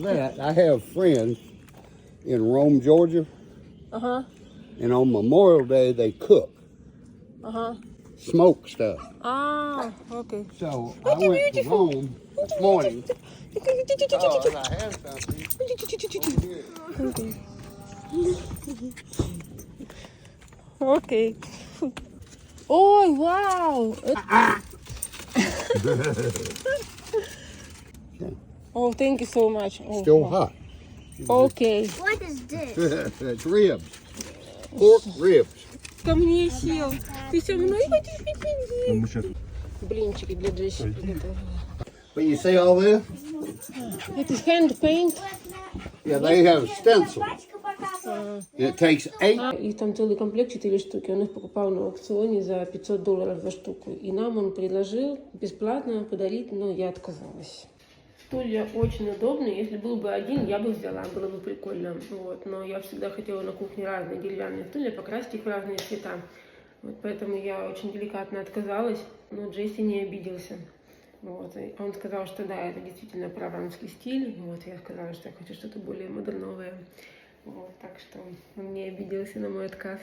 is that? I have friends in Rome, Georgia, Uh-huh. and on Memorial Day they cook, Uh-huh. smoke stuff. Ah, okay. So I went to Rome this morning. Oh, and I have something. Oh, here. Окей. Ой, вау! Oh, thank you so much. Oh, Still wow. hot. Окей. What is this? That's ribs. Pork ribs. Ко мне сел. Ты со мной? Блинчики для Джесси приготовила. But you see all this? Это hand paint. Yeah, they have stencils. It takes 8. Их там целый комплект, 4 штуки. Он их покупал на аукционе за $500 за штуку. И нам он предложил бесплатно подарить, но я отказалась. Стулья очень удобные. Если был бы один, я бы взяла, было бы прикольно. Вот. Но я всегда хотела на кухне разные деревянные стулья, покрасить их в разные цвета. Вот поэтому я очень деликатно отказалась, но Джесси не обиделся. Вот. И он сказал, что да, это действительно прованский стиль. Вот. Я сказала, что я хочу что-то более модерновое. Вот. Так что он не обиделся на мой отказ.